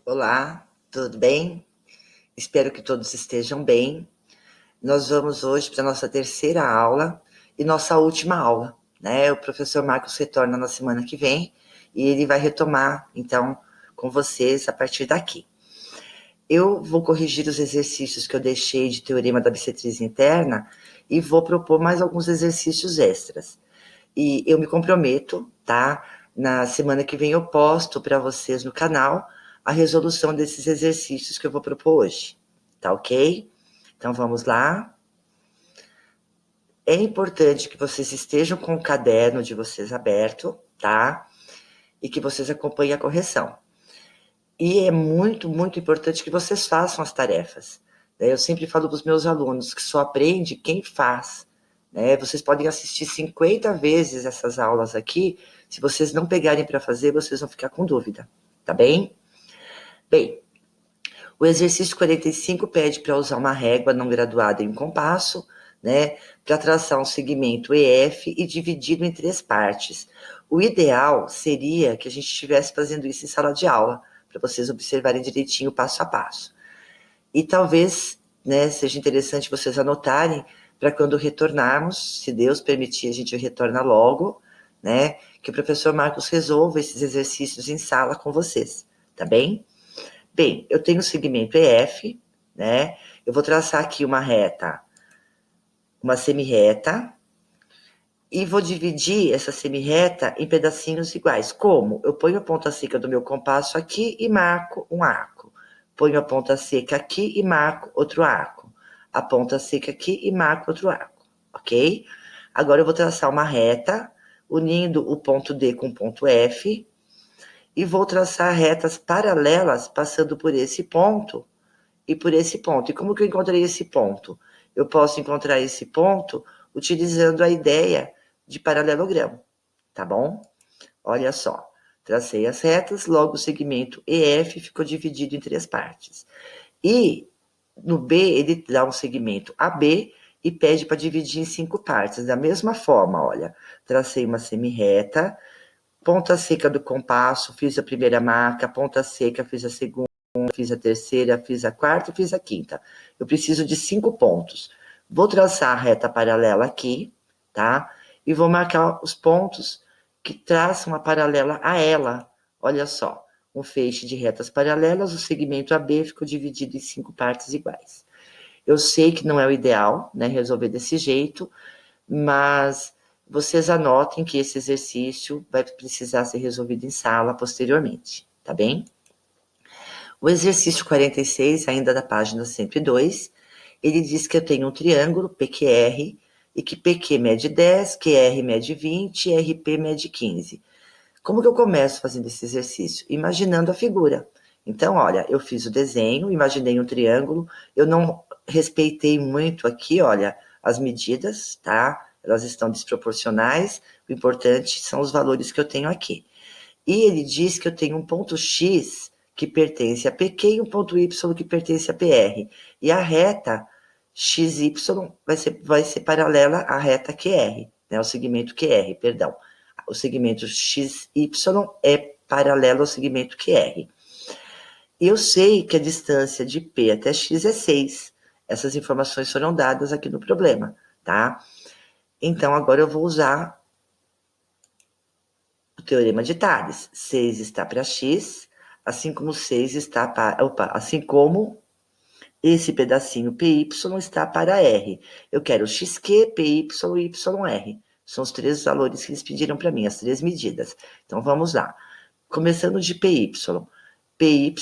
Olá, tudo bem? Espero que todos estejam bem. Nós vamos hoje para a nossa terceira aula e nossa última aula, né? O professor Marcos retorna na semana que vem e ele vai retomar, então, com vocês a partir daqui. Eu vou corrigir os exercícios que eu deixei de teorema da bissetriz interna e vou propor mais alguns exercícios extras. E eu me comprometo, tá? Na semana que vem eu posto para vocês no canal a resolução desses exercícios que eu vou propor hoje, tá ok? Então vamos lá. É importante que vocês estejam com o caderno de vocês aberto, tá? E que vocês acompanhem a correção. E é muito, muito importante que vocês façam as tarefas. Eu sempre falo para os meus alunos que só aprende quem faz. Vocês podem assistir 50 vezes essas aulas aqui. Se vocês não pegarem para fazer, vocês vão ficar com dúvida, tá bem? Bem, o exercício 45 pede para usar uma régua não graduada em um compasso, né, para traçar um segmento EF e dividido em 3 partes. O ideal seria que a gente estivesse fazendo isso em sala de aula, para vocês observarem direitinho passo a passo. E talvez, né, seja interessante vocês anotarem para quando retornarmos, se Deus permitir, a gente retorna logo, né, que o professor Marcos resolva esses exercícios em sala com vocês, tá bem? Bem, eu tenho o segmento EF, né, eu vou traçar aqui uma reta, uma semirreta, e vou dividir essa semirreta em pedacinhos iguais. Como? Eu ponho a ponta seca do meu compasso aqui e marco um arco. Ponho a ponta seca aqui e marco outro arco. A ponta seca aqui e marco outro arco, ok? Agora eu vou traçar uma reta, unindo o ponto D com o ponto F, e vou traçar retas paralelas, passando por esse ponto e por esse ponto. E como que eu encontrei esse ponto? Eu posso encontrar esse ponto utilizando a ideia de paralelogramo, tá bom? Olha só, tracei as retas, logo o segmento EF ficou dividido em 3 partes. E no B, ele dá um segmento AB e pede para dividir em 5 partes. Da mesma forma, olha, tracei uma semirreta, ponta seca do compasso, fiz a primeira marca, ponta seca, fiz a segunda, fiz a terceira, fiz a quarta e fiz a quinta. Eu preciso de 5 pontos. Vou traçar a reta paralela aqui, tá? E vou marcar os pontos que traçam a paralela a ela. Olha só, um feixe de retas paralelas, o segmento AB ficou dividido em 5 partes iguais. Eu sei que não é o ideal, né, resolver desse jeito, mas vocês anotem que esse exercício vai precisar ser resolvido em sala posteriormente, tá bem? O exercício 46, ainda da página 102, ele diz que eu tenho um triângulo PQR e que PQ mede 10, QR mede 20 e RP mede 15. Como que eu começo fazendo esse exercício? Imaginando a figura. Então, olha, eu fiz o desenho, imaginei um triângulo, eu não respeitei muito aqui, olha, as medidas, tá? Elas estão desproporcionais, o importante são os valores que eu tenho aqui. E ele diz que eu tenho um ponto X que pertence a PQ e um ponto Y que pertence a PR. E a reta XY vai ser paralela à reta QR, né? O segmento QR, perdão. O segmento XY é paralelo ao segmento QR. Eu sei que a distância de P até X é 6. Essas informações foram dadas aqui no problema, tá? Então, agora eu vou usar o teorema de Tales. 6 está para X, assim como 6 está para... assim como esse pedacinho PY está para R. Eu quero XQ, PY e YR. São os 3 valores que eles pediram para mim, as 3 medidas. Então, vamos lá. Começando de PY. PY,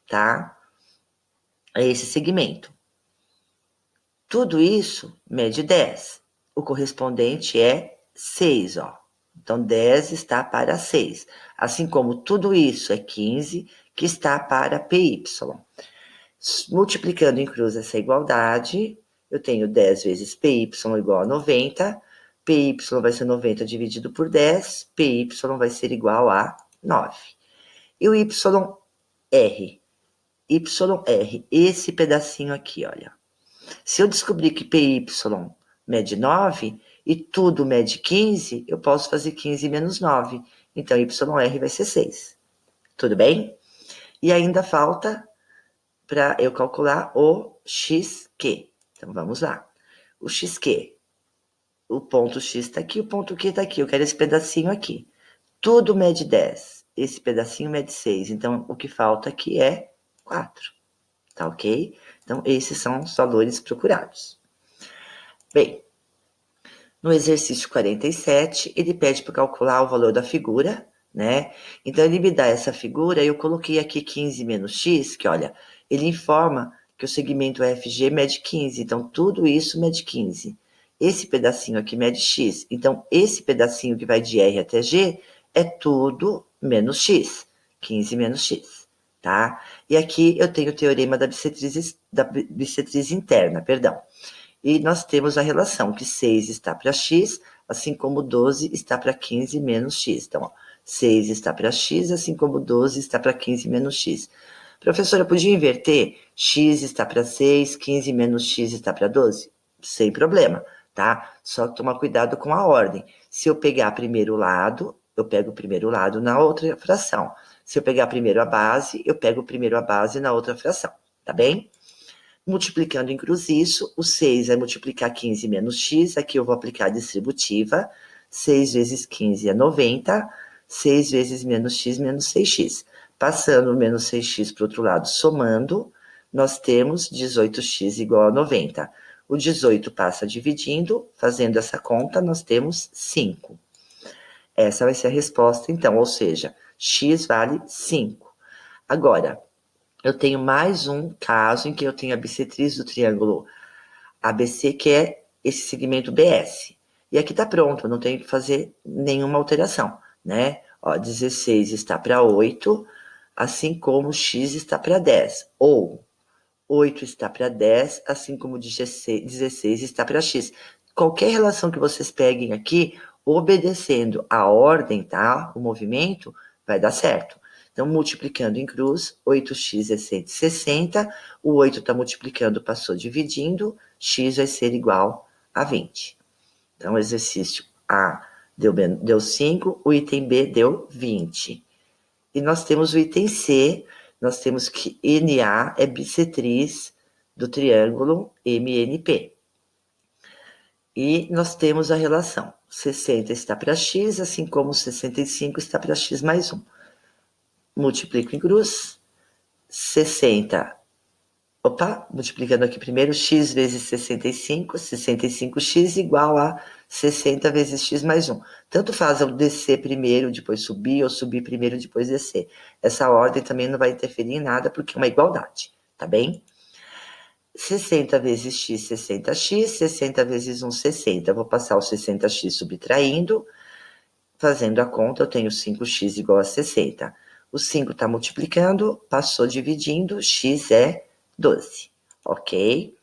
tá? É esse segmento. Tudo isso mede 10. O correspondente é 6, ó. Então, 10 está para 6. Assim como tudo isso é 15, que está para PY. Multiplicando em cruz essa igualdade, eu tenho 10 vezes PY igual a 90. PY vai ser 90 dividido por 10. PY vai ser igual a 9. E o YR? YR, esse pedacinho aqui, olha. Se eu descobrir que PY mede 9 e tudo mede 15, eu posso fazer 15 menos 9. Então, YR vai ser 6. Tudo bem? E ainda falta para eu calcular o XQ. Então, vamos lá. O XQ. O ponto X está aqui, o ponto Q está aqui. Eu quero esse pedacinho aqui. Tudo mede 10. Esse pedacinho mede 6. Então, o que falta aqui é 4. Tá ok? Então, esses são os valores procurados. Bem, no exercício 47, ele pede para calcular o valor da figura, né? Então, ele me dá essa figura, eu coloquei aqui 15 menos x, que olha, ele informa que o segmento FG mede 15, então tudo isso mede 15. Esse pedacinho aqui mede x, então esse pedacinho que vai de R até G é tudo menos x, 15 menos x, tá? E aqui eu tenho o teorema da bissetriz interna, perdão. E nós temos a relação que 6 está para x, assim como 12 está para 15 menos x. Então, ó, 6 está para x, assim como 12 está para 15 menos x. Professora, podia inverter? X está para 6, 15 menos x está para 12? Sem problema, tá? Só tomar cuidado com a ordem. Se eu pegar primeiro o lado, eu pego o primeiro lado na outra fração. Se eu pegar primeiro a base, eu pego primeiro a base na outra fração, tá bem? Multiplicando em cruz isso, o 6 vai multiplicar 15 menos x, aqui eu vou aplicar a distributiva, 6 vezes 15 é 90, 6 vezes menos x menos 6x. Passando o menos 6x para o outro lado, somando, nós temos 18x igual a 90. O 18 passa dividindo, fazendo essa conta, nós temos 5. Essa vai ser a resposta, então, ou seja, x vale 5. Agora, eu tenho mais um caso em que eu tenho a bissetriz do triângulo ABC, que é esse segmento BS. E aqui está pronto, eu não tenho que fazer nenhuma alteração, né? Ó, 16 está para 8, assim como x está para 10. Ou 8 está para 10, assim como 16 está para x. Qualquer relação que vocês peguem aqui, obedecendo a ordem, tá? O movimento, vai dar certo. Então, multiplicando em cruz, 8x é 160, o 8 está multiplicando, passou dividindo, x vai ser igual a 20. Então, o exercício A deu 5, o item B deu 20. E nós temos o item C, nós temos que NA é bissetriz do triângulo MNP. E nós temos a relação, 60 está para x, assim como 65 está para x mais 1. Multiplico em cruz, 60, multiplicando aqui primeiro, x vezes 65, 65x igual a 60 vezes x mais 1. Tanto faz eu descer primeiro, depois subir, ou subir primeiro, depois descer. Essa ordem também não vai interferir em nada, porque é uma igualdade, tá bem? 60 vezes x, 60x, 60 vezes 1, 60. Eu vou passar o 60x subtraindo, fazendo a conta, eu tenho 5x igual a 60. O 5 está multiplicando, passou dividindo, x é 12, ok?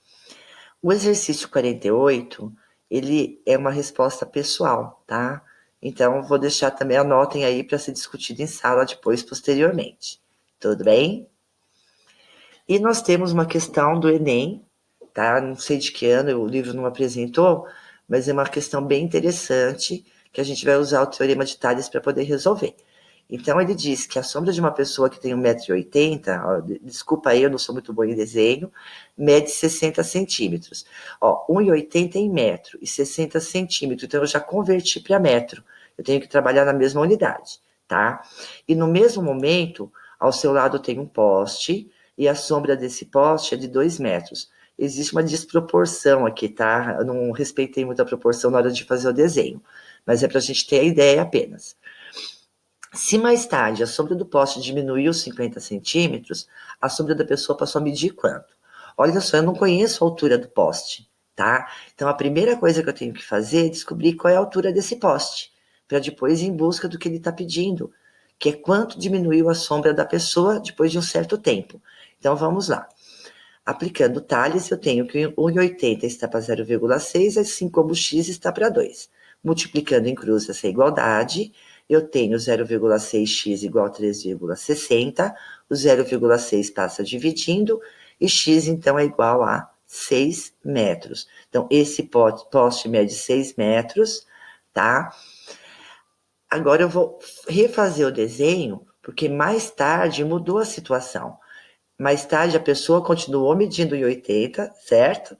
O exercício 48, ele é uma resposta pessoal, tá? Então, vou deixar também, anotem aí para ser discutido em sala depois, posteriormente. Tudo bem? E nós temos uma questão do Enem, tá? Não sei de que ano, o livro não apresentou, mas é uma questão bem interessante, que a gente vai usar o teorema de Tales para poder resolver. Então, ele diz que a sombra de uma pessoa que tem 1,80 m, desculpa aí, eu não sou muito boa em desenho, mede 60 centímetros. 1,80 em metro e 60 centímetros, então eu já converti para metro. Eu tenho que trabalhar na mesma unidade, tá? E no mesmo momento, ao seu lado tem um poste, e a sombra desse poste é de 2 metros. Existe uma desproporção aqui, tá? Eu não respeitei muito a proporção na hora de fazer o desenho, mas é para a gente ter a ideia apenas. Se mais tarde a sombra do poste diminuiu 50 centímetros, a sombra da pessoa passou a medir quanto? Olha só, eu não conheço a altura do poste, tá? Então a primeira coisa que eu tenho que fazer é descobrir qual é a altura desse poste, para depois ir em busca do que ele está pedindo, que é quanto diminuiu a sombra da pessoa depois de um certo tempo. Então vamos lá. Aplicando Tales, eu tenho que 1,80 está para 0,6, assim como x está para 2. Multiplicando em cruz essa igualdade, eu tenho 0,6x igual a 3,60, o 0,6 passa dividindo, e x então é igual a 6 metros. Então, esse poste mede 6 metros, tá? Agora eu vou refazer o desenho, porque mais tarde mudou a situação. Mais tarde a pessoa continuou medindo em 80, certo?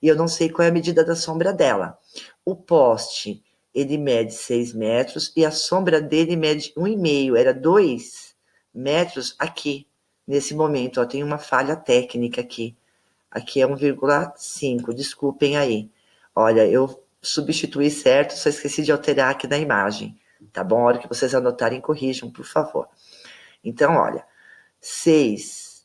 E eu não sei qual é a medida da sombra dela. O poste, ele mede 6 metros e a sombra dele mede 1,5. Era 2 metros aqui, nesse momento. Ó, tem uma falha técnica aqui. Aqui é 1,5, desculpem aí. Olha, eu substituí certo, só esqueci de alterar aqui na imagem. Tá bom? A hora que vocês anotarem, corrijam, por favor. Então, olha, 6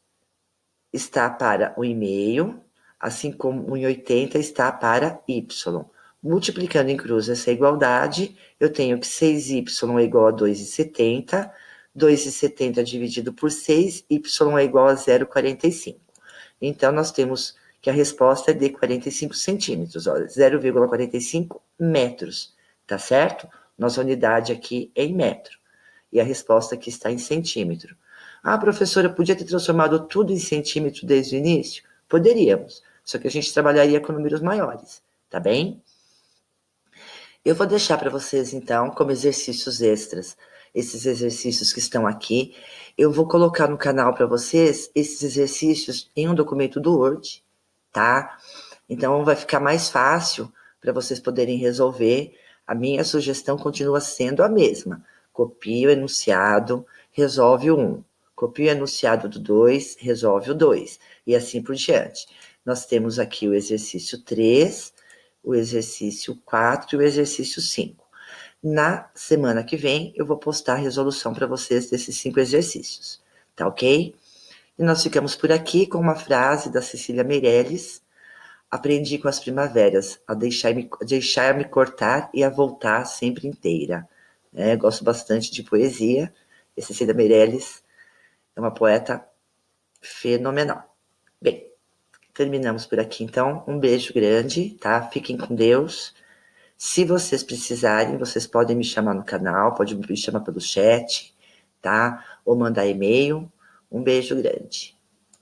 está para 1,5, assim como 1,80 está para y. Multiplicando em cruz essa igualdade, eu tenho que 6y é igual a 2,70, 2,70 dividido por 6, y é igual a 0,45. Então, nós temos que a resposta é de 45 centímetros, olha, 0,45 metros, tá certo? Nossa unidade aqui é em metro. E a resposta aqui está em centímetro. Ah, professora, podia ter transformado tudo em centímetro desde o início? Poderíamos, só que a gente trabalharia com números maiores, tá bem? Eu vou deixar para vocês, então, como exercícios extras, esses exercícios que estão aqui. Eu vou colocar no canal para vocês esses exercícios em um documento do Word, tá? Então, vai ficar mais fácil para vocês poderem resolver. A minha sugestão continua sendo a mesma. Copia o enunciado, resolve o 1. Copia o enunciado do 2, resolve o 2. E assim por diante. Nós temos aqui o exercício 3, o exercício 4 e o exercício 5. Na semana que vem, eu vou postar a resolução para vocês desses 5 exercícios, tá ok? E nós ficamos por aqui com uma frase da Cecília Meirelles. Aprendi com as primaveras a deixar-me cortar e a voltar sempre inteira. Gosto bastante de poesia. E Cecília Meirelles é uma poeta fenomenal. Bem, terminamos por aqui, então. Um beijo grande, tá? Fiquem com Deus. Se vocês precisarem, vocês podem me chamar no canal, pode me chamar pelo chat, tá? Ou mandar e-mail. Um beijo grande.